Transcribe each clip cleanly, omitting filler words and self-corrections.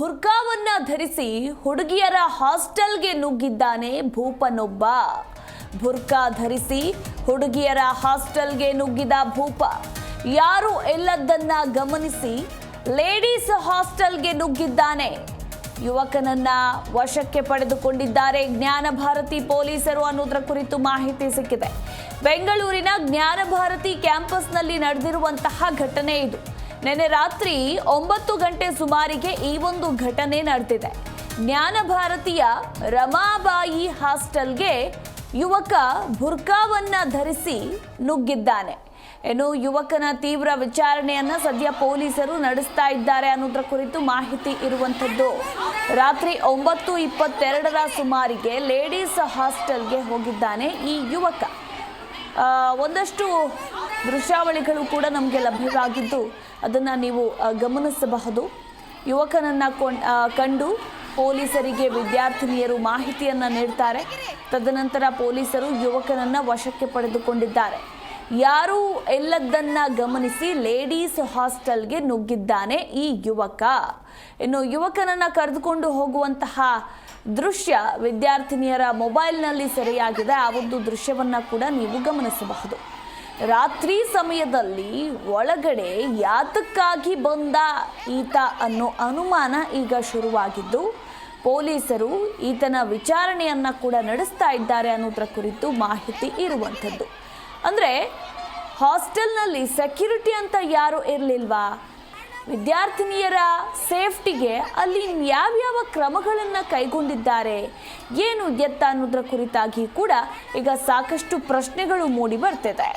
ಬುರ್ಕಾವನ್ನ ಧರಿಸಿ ಹುಡುಗಿಯರ ಹಾಸ್ಟೆಲ್ಗೆ ನುಗ್ಗಿದ್ದಾನೆ ಭೂಪನೊಬ್ಬ. ಬುರ್ಕಾ ಧರಿಸಿ ಹುಡುಗಿಯರ ಹಾಸ್ಟೆಲ್ಗೆ ನುಗ್ಗಿದ ಭೂಪ ಯಾರು ಎಲ್ಲದನ್ನ ಗಮನಿಸಿ ಲೇಡೀಸ್ ಹಾಸ್ಟೆಲ್ಗೆ ನುಗ್ಗಿದ್ದಾನೆ. ಯುವಕನನ್ನ ವಶಕ್ಕೆ ಪಡೆದುಕೊಂಡಿದ್ದಾರೆ ಜ್ಞಾನ ಭಾರತಿ ಪೊಲೀಸರು ಅನ್ನೋದರ ಕುರಿತು ಮಾಹಿತಿ ಸಿಕ್ಕಿದೆ. ಬೆಂಗಳೂರಿನ ಜ್ಞಾನ ಭಾರತಿ ಕ್ಯಾಂಪಸ್ನಲ್ಲಿ ನಡೆದಿರುವಂತಹ ಘಟನೆ ಇದು. ನಿನ್ನೆ ರಾತ್ರಿ 9 ಗಂಟೆ ಸುಮಾರಿಗೆ ಈ ಒಂದು ಘಟನೆ ನಡೆದಿದೆ. ಜ್ಞಾನ ಭಾರತೀಯ ರಮಾಬಾಯಿ ಹಾಸ್ಟೆಲ್ಗೆ ಯುವಕ ಬುರ್ಕಾವನ್ನ ಧರಿಸಿ ನುಗ್ಗಿದ್ದಾನೆ. ಇನ್ನು ಯುವಕನ ತೀವ್ರ ವಿಚಾರಣೆಯನ್ನ ಸದ್ಯ ಪೊಲೀಸರು ನಡೆಸ್ತಾ ಇದ್ದಾರೆ ಅನ್ನೋದರ ಕುರಿತು ಮಾಹಿತಿ ಇರುವಂಥದ್ದು. ರಾತ್ರಿ 9:22ರ ಸುಮಾರಿಗೆ ಲೇಡೀಸ್ ಹಾಸ್ಟೆಲ್ಗೆ ಹೋಗಿದ್ದಾನೆ ಈ ಯುವಕ. ಒಂದಷ್ಟು ದೃಶ್ಯಾವಳಿಗಳು ಕೂಡ ನಮಗೆ ಲಭ್ಯವಾಗಿದ್ದು ಅದನ್ನು ನೀವು ಗಮನಿಸಬಹುದು. ಯುವಕನನ್ನು ಕಂಡು ಪೊಲೀಸರಿಗೆ ವಿದ್ಯಾರ್ಥಿನಿಯರು ಮಾಹಿತಿಯನ್ನು ನೀಡ್ತಾರೆ. ತದನಂತರ ಪೊಲೀಸರು ಯುವಕನನ್ನು ವಶಕ್ಕೆ ಪಡೆದುಕೊಂಡಿದ್ದಾರೆ. ಯಾರು ಎಲ್ಲದನ್ನ ಗಮನಿಸಿ ಲೇಡೀಸ್ ಹಾಸ್ಟೆಲ್ಗೆ ನುಗ್ಗಿದ್ದಾನೆ ಈ ಯುವಕ. ಇನ್ನು ಯುವಕನನ್ನು ಕರೆದುಕೊಂಡು ಹೋಗುವಂತಹ ದೃಶ್ಯ ವಿದ್ಯಾರ್ಥಿನಿಯರ ಮೊಬೈಲ್ನಲ್ಲಿ ಸೆರೆಯಾಗಿದೆ. ಆ ಒಂದು ದೃಶ್ಯವನ್ನು ಕೂಡ ನೀವು ಗಮನಿಸಬಹುದು. ರಾತ್ರಿ ಸಮಯದಲ್ಲಿ ಒಳಗಡೆ ಯಾತಕ್ಕಾಗಿ ಬಂದ ಈತ ಅನ್ನೋ ಅನುಮಾನ ಈಗ ಶುರುವಾಗಿದ್ದು ಪೊಲೀಸರು ಈತನ ವಿಚಾರಣೆಯನ್ನು ಕೂಡ ನಡೆಸ್ತಾ ಇದ್ದಾರೆ ಅನ್ನೋದರ ಕುರಿತು ಮಾಹಿತಿ ಇರುವಂಥದ್ದು. ಅಂದರೆ ಹಾಸ್ಟೆಲ್ನಲ್ಲಿ ಸೆಕ್ಯೂರಿಟಿ ಅಂತ ಯಾರು ಇರಲಿಲ್ವಾ? ವಿದ್ಯಾರ್ಥಿನಿಯರ ಸೇಫ್ಟಿಗೆ ಅಲ್ಲಿ ಯಾವ್ಯಾವ ಕ್ರಮಗಳನ್ನು ಕೈಗೊಂಡಿದ್ದಾರೆ, ಏನು ಎತ್ತ ಅನ್ನೋದರ ಕುರಿತಾಗಿ ಕೂಡ ಈಗ ಸಾಕಷ್ಟು ಪ್ರಶ್ನೆಗಳು ಮೂಡಿ ಬರ್ತಿದೆ.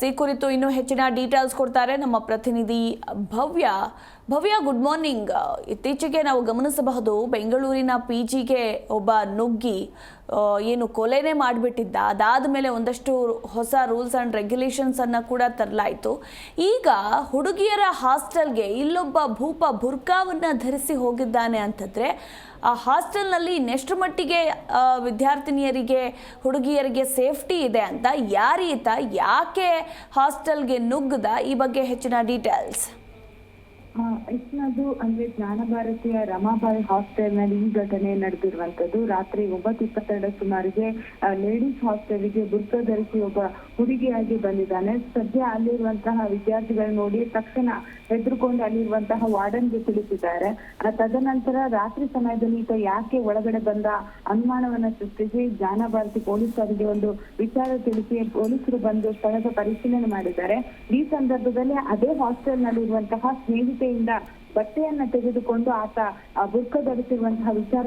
ಈ ಕುರಿತು ಇನ್ನೂ ಹೆಚ್ಚಿನ ಡೀಟೇಲ್ಸ್ ಕೊಡ್ತಾರೆ ನಮ್ಮ ಪ್ರತಿನಿಧಿ ಭವ್ಯ. Good morning. ಇತ್ತೀಚೆಗೆ ನಾವು ಗಮನಿಸಬಹುದು ಬೆಂಗಳೂರಿನ PGಗೆ ಒಬ್ಬ ನುಗ್ಗಿ ಏನು ಕೊಲೆನೇ ಮಾಡಿಬಿಟ್ಟಿದ್ದ. ಅದಾದ ಮೇಲೆ ಒಂದಷ್ಟು ಹೊಸ ರೂಲ್ಸ್ ಆ್ಯಂಡ್ ರೆಗ್ಯುಲೇಷನ್ಸನ್ನು ಕೂಡ ತರಲಾಯಿತು. ಈಗ ಹುಡುಗಿಯರ ಹಾಸ್ಟೆಲ್ಗೆ ಇಲ್ಲೊಬ್ಬ ಭೂಪ ಬುರ್ಕಾವನ್ನು ಧರಿಸಿ ಹೋಗಿದ್ದಾನೆ ಅಂತಂದರೆ ಆ ಹಾಸ್ಟೆಲ್ನಲ್ಲಿ ಇನ್ನೆಷ್ಟು ಮಟ್ಟಿಗೆ ವಿದ್ಯಾರ್ಥಿನಿಯರಿಗೆ ಹುಡುಗಿಯರಿಗೆ ಸೇಫ್ಟಿ ಇದೆ ಅಂತ, ಯಾರೀತ, ಯಾಕೆ ಹಾಸ್ಟೆಲ್ಗೆ ನುಗ್ಗದ, ಈ ಬಗ್ಗೆ ಹೆಚ್ಚಿನ ಡೀಟೇಲ್ಸ್. ಹೆಚ್ಚಿನದು ಅಂದ್ರೆ ಜ್ಞಾನ ಭಾರತೀಯ ರಮಾಬಾಯಿ ಹಾಸ್ಟೆಲ್ ನಲ್ಲಿ ಈ ಘಟನೆ ನಡೆದಿರುವಂತದ್ದು. ರಾತ್ರಿ 9:22 ಸುಮಾರಿಗೆ ಲೇಡೀಸ್ ಹಾಸ್ಟೆಲ್ಗೆ ಬುರ್ಕ ಧರಿಸಿ ಒಬ್ಬ ಹುಡುಗಿಯಾಗಿ ಬಂದಿದ್ದಾನೆ. ಸದ್ಯ ಅಲ್ಲಿರುವಂತಹ ವಿದ್ಯಾರ್ಥಿಗಳು ನೋಡಿ ತಕ್ಷಣ ಹೆದರ್ಕೊಂಡು ಅಲ್ಲಿರುವಂತಹ ವಾರ್ಡನ್ಗೆ ತಿಳಿಸಿದ್ದಾರೆ. ತದನಂತರ ರಾತ್ರಿ ಸಮಯದಲ್ಲಿ ಈತ ಯಾಕೆ ಒಳಗಡೆ ಬಂದ ಅನುಮಾನವನ್ನ ಸೃಷ್ಟಿಸಿ ಜ್ಞಾನ ಭಾರತಿ ಪೊಲೀಸರಿಗೆ ಒಂದು ವಿಚಾರ ತಿಳಿಸಿ ಪೊಲೀಸರು ಬಂದು ಸ್ಥಳದ ಪರಿಶೀಲನೆ ಮಾಡಿದ್ದಾರೆ. ಈ ಸಂದರ್ಭದಲ್ಲಿ ಅದೇ ಹಾಸ್ಟೆಲ್ ನಲ್ಲಿ ಇರುವಂತಹ ಸ್ನೇಹಿತೆಯಿಂದ ಬಟ್ಟೆಯನ್ನ ತೆಗೆದುಕೊಂಡು ಆತ ಬುರ್ಕ ಧರಿಸಿರುವಂತಹ ವಿಚಾರ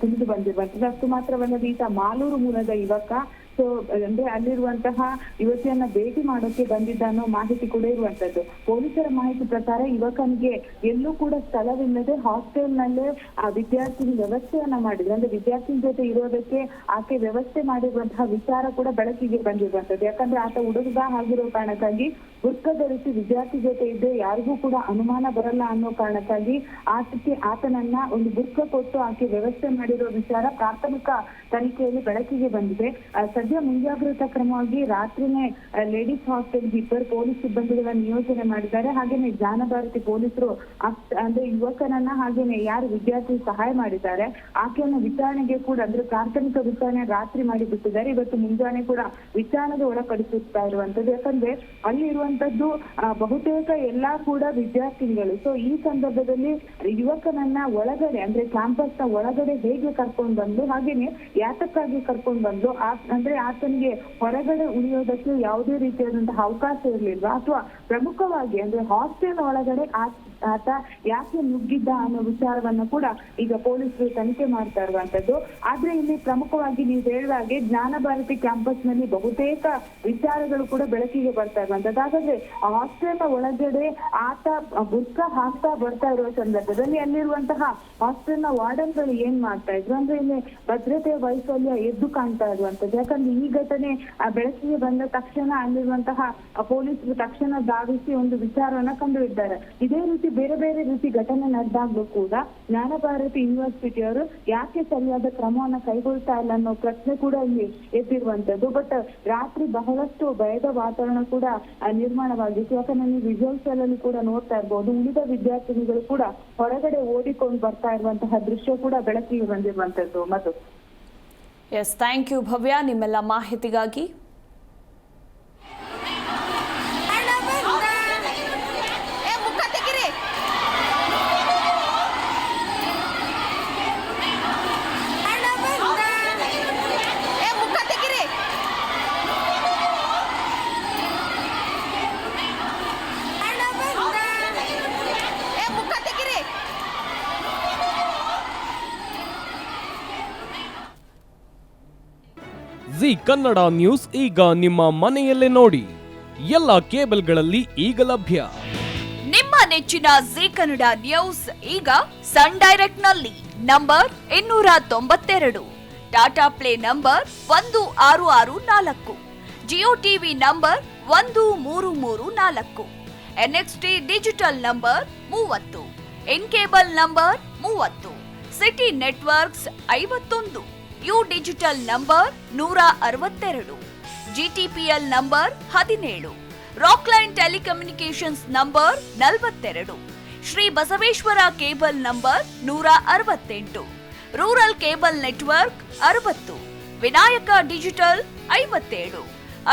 ತಿಳಿದು ಬಂದಿರುವಂತದ್ದು. ಅಷ್ಟು ಮಾತ್ರವಲ್ಲದೆ ಈತ ಮಾಲೂರು ಮೂಲದ ಯುವಕ. ಸೊ ಅಂದ್ರೆ ಅಲ್ಲಿರುವಂತಹ ಯುವತಿಯನ್ನ ಭೇಟಿ ಮಾಡೋಕೆ ಬಂದಿದ್ದ ಅನ್ನೋ ಮಾಹಿತಿ ಕೂಡ ಇರುವಂತದ್ದು. ಪೊಲೀಸರ ಮಾಹಿತಿ ಪ್ರಕಾರ ಯುವಕನಿಗೆ ಎಲ್ಲೂ ಕೂಡ ಸ್ಥಳವಿಲ್ಲದೆ ಹಾಸ್ಟೆಲ್ ನಲ್ಲೇ ಆ ವಿದ್ಯಾರ್ಥಿನಿ ವ್ಯವಸ್ಥೆಯನ್ನ ಮಾಡಿದ್ರು. ಅಂದ್ರೆ ವಿದ್ಯಾರ್ಥಿನಿ ಜೊತೆ ಇರೋದಕ್ಕೆ ಆಕೆ ವ್ಯವಸ್ಥೆ ಮಾಡಿರುವಂತಹ ವಿಚಾರ ಕೂಡ ಬೆಳಕಿಗೆ ಬಂದಿರುವಂತದ್ದು. ಯಾಕಂದ್ರೆ ಆತ ಹುಡುಗ ಆಗಿರೋ ಕಾರಣಕ್ಕಾಗಿ ಬುರ್ಕ ಧರಿಸಿ ವಿದ್ಯಾರ್ಥಿ ಜೊತೆ ಇದ್ದರೆ ಯಾರಿಗೂ ಕೂಡ ಅನುಮಾನ ಬರಲ್ಲ ಅನ್ನೋ ಕಾರಣಕ್ಕಾಗಿ ಆತನನ್ನ ಒಂದು ಬುರ್ಕ ಕೊಟ್ಟು ಆಕೆ ವ್ಯವಸ್ಥೆ ಮಾಡಿರೋ ವಿಚಾರ ಪ್ರಾಥಮಿಕ ತನಿಖೆಯಲ್ಲಿ ಬೆಳಕಿಗೆ ಬಂದಿದೆ. ಸದ್ಯ ಮುಂಜಾಗ್ರತಾ ಕ್ರಮವಾಗಿ ರಾತ್ರಿನೇ ಲೇಡೀಸ್ ಹಾಸ್ಟೆಲ್ಗೆ 2 ಪೊಲೀಸ್ ಸಿಬ್ಬಂದಿಗಳನ್ನ ನಿಯೋಜನೆ ಮಾಡಿದ್ದಾರೆ. ಹಾಗೇನೆ ಜ್ಞಾನ ಭಾರತಿ ಪೊಲೀಸರು ಅಂದ್ರೆ ಯುವಕನನ್ನ ಹಾಗೇನೆ ಯಾರು ವಿದ್ಯಾರ್ಥಿ ಸಹಾಯ ಮಾಡಿದ್ದಾರೆ ಆಕೆಯನ್ನ ವಿಚಾರಣೆಗೆ ಕೂಡ ಅಂದ್ರೆ ಪ್ರಾಥಮಿಕ ವಿಚಾರಣೆ ರಾತ್ರಿ ಮಾಡಿ ಬಿಟ್ಟಿದ್ದಾರೆ. ಇವತ್ತು ಮುಂಜಾನೆ ಕೂಡ ವಿಚಾರಣೆಗೆ ಒಳಪಡಿಸುತ್ತಾ ಇರುವಂತದ್ದು. ಯಾಕಂದ್ರೆ ಅಲ್ಲಿ ಇರುವಂತದ್ದು ಬಹುತೇಕ ಎಲ್ಲಾ ಕೂಡ ವಿದ್ಯಾರ್ಥಿನಿಗಳು. ಸೊ ಈ ಸಂದರ್ಭದಲ್ಲಿ ಯುವಕನನ್ನ ಒಳಗಡೆ ಅಂದ್ರೆ ಕ್ಯಾಂಪಸ್ ನ ಒಳಗಡೆ ಹೇಗೆ ಕರ್ಕೊಂಡು ಬಂದು ಹಾಗೇನೆ ಯಾತಕ್ಕಾಗಿ ಕರ್ಕೊಂಡು ಬಂದು ಅಂದ್ರೆ ಆತನಿಗೆ ಹೊರಗಡೆ ಉಳಿಯೋದಕ್ಕೆ ಯಾವುದೇ ರೀತಿಯಾದಂತಹ ಅವಕಾಶ ಇರಲಿಲ್ವಾ, ಅಥವಾ ಪ್ರಮುಖವಾಗಿ ಅಂದ್ರೆ ಹಾಸ್ಟೆಲ್ ಒಳಗಡೆ ಆತ ಯಾಕೆ ನುಗ್ಗಿದ್ದ ಅನ್ನೋ ವಿಚಾರವನ್ನ ಕೂಡ ಈಗ ಪೊಲೀಸರು ತನಿಖೆ ಮಾಡ್ತಾ ಇರುವಂತದ್ದು. ಆದ್ರೆ ಇಲ್ಲಿ ಪ್ರಮುಖವಾಗಿ ನೀವು ಹೇಳುವ ಹಾಗೆ ಜ್ಞಾನ ಭಾರತಿ ಕ್ಯಾಂಪಸ್ ನಲ್ಲಿ ಬಹುತೇಕ ವಿಚಾರಗಳು ಕೂಡ ಬೆಳಕಿಗೆ ಬರ್ತಾ ಇರುವಂತದ್ದು. ಹಾಗಾದ್ರೆ ಹಾಸ್ಟೆಲ್ ನ ಒಳಗಡೆ ಆತ ಬುರ್ಕ ಹಾಕ್ತಾ ಬರ್ತಾ ಇರುವ ಸಂದರ್ಭದಲ್ಲಿ ಅಲ್ಲಿರುವಂತಹ ಹಾಸ್ಟೆಲ್ ನ ವಾರ್ಡನ್ಗಳು ಏನ್ ಮಾಡ್ತಾ ಇದ್ರು ಅಂದ್ರೆ ಇಲ್ಲಿ ಭದ್ರತೆಯ ವೈಫಲ್ಯ ಎದ್ದು ಕಾಣ್ತಾ ಇರುವಂತದ್ದು. ಯಾಕಂದ್ರೆ ಈ ಘಟನೆ ಬೆಳಕಿಗೆ ಬಂದ ತಕ್ಷಣ ಅಲ್ಲಿರುವಂತಹ ಪೊಲೀಸರು ತಕ್ಷಣ ಧಾವಿಸಿ ಒಂದು ವಿಚಾರವನ್ನ ಕಂಡುಹಿಡಿದ್ದಾರೆ. ಇದೇ ರೀತಿ ರೀತಿ ಬೇರೆ ಬೇರೆ ರೀತಿ ಘಟನೆ ನಡೆದಾಗ್ಲೂ ಕೂಡ ಜ್ಞಾನಭಾರತಿ ಯೂನಿವರ್ಸಿಟಿಯವರು ಯಾಕೆ ಸರಿಯಾದ ಕ್ರಮವನ್ನ ಕೈಗೊಳ್ತಾ ಇಲ್ಲ ಅನ್ನೋ ಪ್ರಶ್ನೆ ಕೂಡ ಇಲ್ಲಿ ಎದ್ದಿರುವಂತದ್ದು. ಬಟ್ ರಾತ್ರಿ ಬಹಳಷ್ಟು ಭಯದ ವಾತಾವರಣ ಕೂಡ ನಿರ್ಮಾಣವಾಗಿತ್ತು. ಯಾಕಂದ್ರೆ ನೀವು ವಿಜುವಲ್ಸ್ ಅಲ್ಲಿ ಕೂಡ ನೋಡ್ತಾ ಇರ್ಬೋದು, ಉಳಿದ ವಿದ್ಯಾರ್ಥಿನಿಗಳು ಕೂಡ ಹೊರಗಡೆ ಓಡಿಕೊಂಡು ಬರ್ತಾ ಇರುವಂತಹ ದೃಶ್ಯ ಕೂಡ ಬೆಳಕಿಗೆ ಬಂದಿರುವಂತದ್ದು. ಮತ್ತು ಎಸ್, ಥ್ಯಾಂಕ್ ಯು ಭವ್ಯ ನಿಮ್ಮೆಲ್ಲ ಮಾಹಿತಿಗಾಗಿ. ಜಿ ಕನ್ನಡ ನ್ಯೂಸ್ ಈಗ ನಿಮ್ಮ ಮನೆಯಲ್ಲೇ ನೋಡಿ. ಎಲ್ಲ ಕೇಬಲ್ಗಳಲ್ಲಿ ಈಗ ಲಭ್ಯ. ನಿಮ್ಮ ನೆಚ್ಚಿನ ಜಿ ಕನ್ನಡ ನ್ಯೂಸ್ ಈಗ ಸನ್ ಡೈರೆಕ್ಟ್ ನಲ್ಲಿ number 292, Tata play number 1664, Jio TV number 1334, NXT digital number 30, N cable number 30, city networks 51, U digital number 162, GTPL number 17, Rockline telecommunications number 42, Shri Basaveshwara cable number 168, rural cable network 60, Vinayaka digital 57,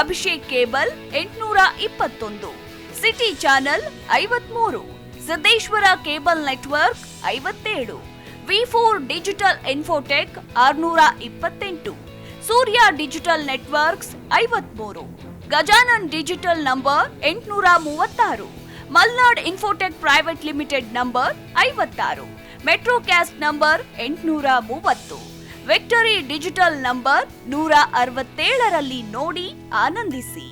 Abhishek cable 821, city channel 53, Siddeshwara cable network 57, V4 digital Infotech 628, ಸೂರ್ಯ digital networks 53, Gajanan digital number 836, Malnad Infotech Private Limited number 56, Metrocast number 830, victory digital number 167ರಲ್ಲಿ ನೋಡಿ ಆನಂದಿಸಿ.